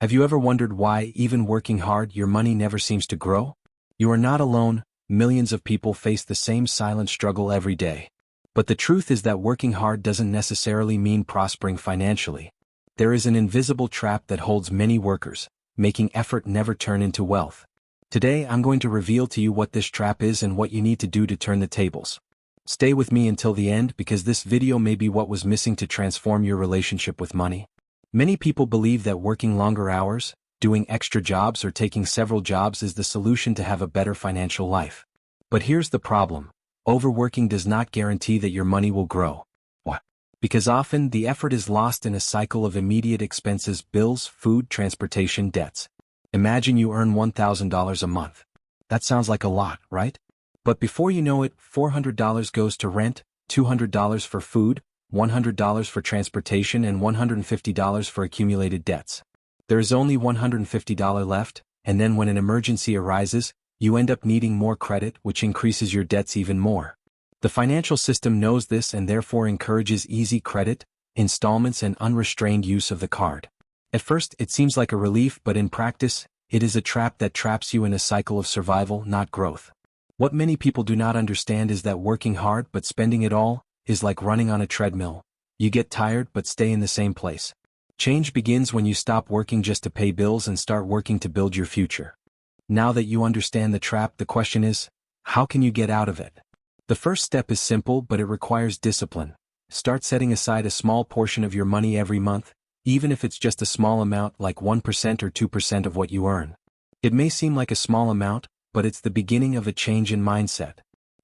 Have you ever wondered why, even working hard, your money never seems to grow? You are not alone. Millions of people face the same silent struggle every day. But the truth is that working hard doesn't necessarily mean prospering financially. There is an invisible trap that holds many workers, making effort never turn into wealth. Today I'm going to reveal to you what this trap is and what you need to do to turn the tables. Stay with me until the end because this video may be what was missing to transform your relationship with money. Many people believe that working longer hours, doing extra jobs or taking several jobs is the solution to have a better financial life. But here's the problem. Overworking does not guarantee that your money will grow. Why? Because often the effort is lost in a cycle of immediate expenses: bills, food, transportation, debts. Imagine you earn $1,000 a month. That sounds like a lot, right? But before you know it, $400 goes to rent, $200 for food, $100 for transportation, and $150 for accumulated debts. There is only $150 left, and then when an emergency arises, you end up needing more credit, which increases your debts even more. The financial system knows this and therefore encourages easy credit, installments, and unrestrained use of the card. At first, it seems like a relief, but in practice, it is a trap that traps you in a cycle of survival, not growth. What many people do not understand is that working hard but spending it all is like running on a treadmill. You get tired but stay in the same place. Change begins when you stop working just to pay bills and start working to build your future. Now that you understand the trap, the question is, how can you get out of it? The first step is simple, but it requires discipline. Start setting aside a small portion of your money every month, even if it's just a small amount like 1% or 2% of what you earn. It may seem like a small amount, but it's the beginning of a change in mindset.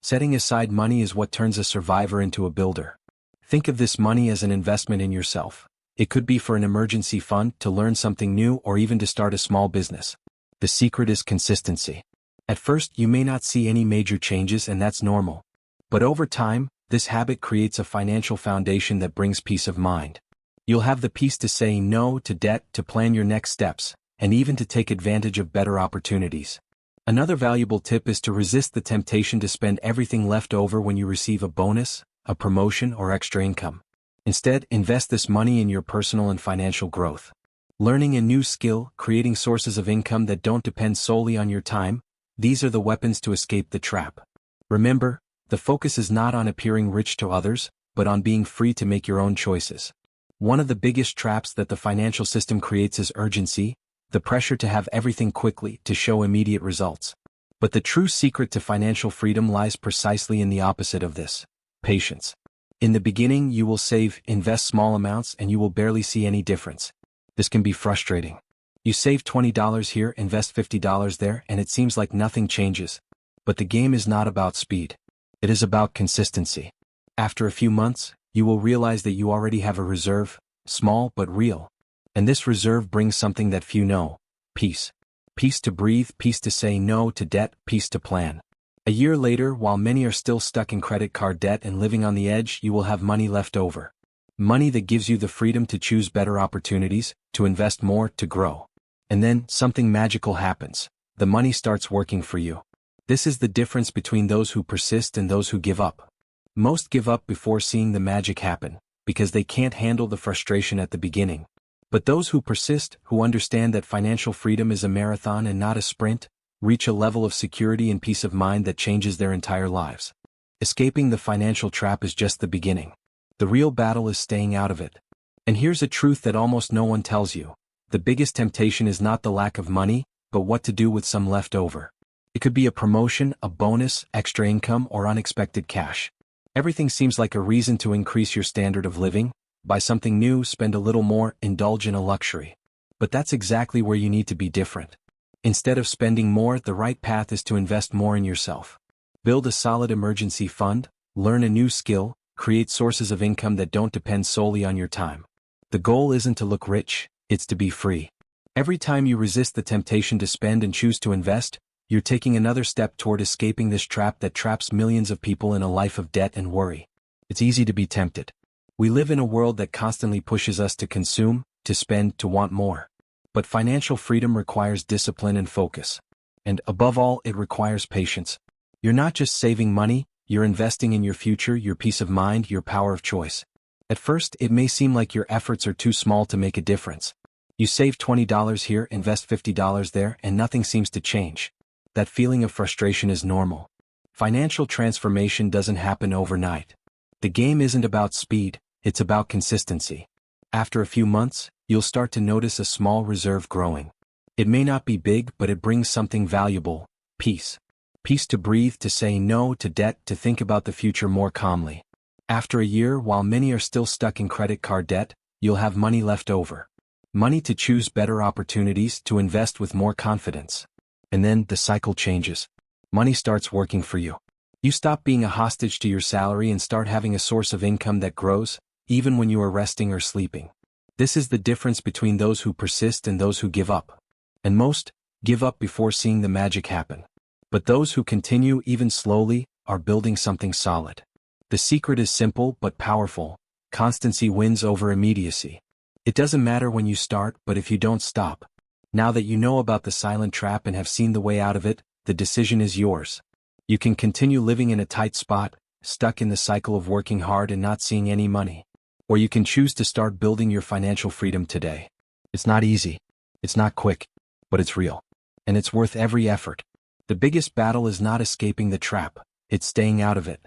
Setting aside money is what turns a survivor into a builder. Think of this money as an investment in yourself. It could be for an emergency fund, to learn something new, or even to start a small business. The secret is consistency. At first, you may not see any major changes, and that's normal. But over time, this habit creates a financial foundation that brings peace of mind. You'll have the peace to say no to debt, to plan your next steps, and even to take advantage of better opportunities. Another valuable tip is to resist the temptation to spend everything left over when you receive a bonus, a promotion, or extra income. Instead, invest this money in your personal and financial growth. Learning a new skill, creating sources of income that don't depend solely on your time, these are the weapons to escape the trap. Remember, the focus is not on appearing rich to others, but on being free to make your own choices. One of the biggest traps that the financial system creates is urgency, the pressure to have everything quickly, to show immediate results. But the true secret to financial freedom lies precisely in the opposite of this: patience. In the beginning, you will save, invest small amounts, and you will barely see any difference. This can be frustrating. You save $20 here, invest $50 there, and it seems like nothing changes. But the game is not about speed. It is about consistency. After a few months, you will realize that you already have a reserve, small but real. And this reserve brings something that few know: peace. Peace to breathe, peace to say no to debt, peace to plan. A year later, while many are still stuck in credit card debt and living on the edge, you will have money left over. Money that gives you the freedom to choose better opportunities, to invest more, to grow. And then, something magical happens. The money starts working for you. This is the difference between those who persist and those who give up. Most give up before seeing the magic happen, because they can't handle the frustration at the beginning. But those who persist, who understand that financial freedom is a marathon and not a sprint, reach a level of security and peace of mind that changes their entire lives. Escaping the financial trap is just the beginning. The real battle is staying out of it. And here's a truth that almost no one tells you: the biggest temptation is not the lack of money, but what to do with some left over. It could be a promotion, a bonus, extra income, or unexpected cash. Everything seems like a reason to increase your standard of living: buy something new, spend a little more, indulge in a luxury. But that's exactly where you need to be different. Instead of spending more, the right path is to invest more in yourself. Build a solid emergency fund, learn a new skill, create sources of income that don't depend solely on your time. The goal isn't to look rich, it's to be free. Every time you resist the temptation to spend and choose to invest, you're taking another step toward escaping this trap that traps millions of people in a life of debt and worry. It's easy to be tempted. We live in a world that constantly pushes us to consume, to spend, to want more. But financial freedom requires discipline and focus. And above all, it requires patience. You're not just saving money, you're investing in your future, your peace of mind, your power of choice. At first, it may seem like your efforts are too small to make a difference. You save $20 here, invest $50 there, and nothing seems to change. That feeling of frustration is normal. Financial transformation doesn't happen overnight. The game isn't about speed, it's about consistency. After a few months, you'll start to notice a small reserve growing. It may not be big, but it brings something valuable: peace. Peace to breathe, to say no to debt, to think about the future more calmly. After a year, while many are still stuck in credit card debt, you'll have money left over. Money to choose better opportunities, to invest with more confidence. And then the cycle changes. Money starts working for you. You stop being a hostage to your salary and start having a source of income that grows, even when you are resting or sleeping. This is the difference between those who persist and those who give up. And most give up before seeing the magic happen. But those who continue, even slowly, are building something solid. The secret is simple but powerful: constancy wins over immediacy. It doesn't matter when you start, but if you don't stop. Now that you know about the silent trap and have seen the way out of it, the decision is yours. You can continue living in a tight spot, stuck in the cycle of working hard and not seeing any money. Or you can choose to start building your financial freedom today. It's not easy. It's not quick. But it's real. And it's worth every effort. The biggest battle is not escaping the trap, it's staying out of it.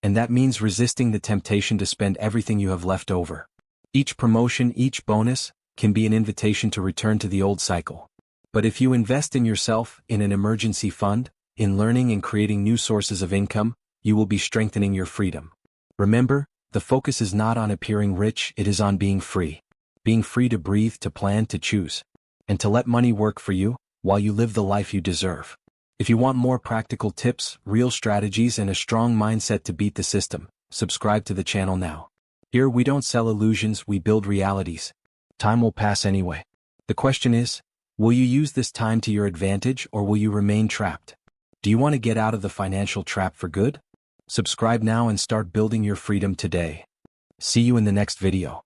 And that means resisting the temptation to spend everything you have left over. Each promotion, each bonus, can be an invitation to return to the old cycle. But if you invest in yourself, in an emergency fund, in learning and creating new sources of income, you will be strengthening your freedom. Remember, the focus is not on appearing rich, it is on being free. Being free to breathe, to plan, to choose. And to let money work for you, while you live the life you deserve. If you want more practical tips, real strategies, and a strong mindset to beat the system, subscribe to the channel now. Here we don't sell illusions, we build realities. Time will pass anyway. The question is, will you use this time to your advantage, or will you remain trapped? Do you want to get out of the financial trap for good? Subscribe now and start building your freedom today. See you in the next video.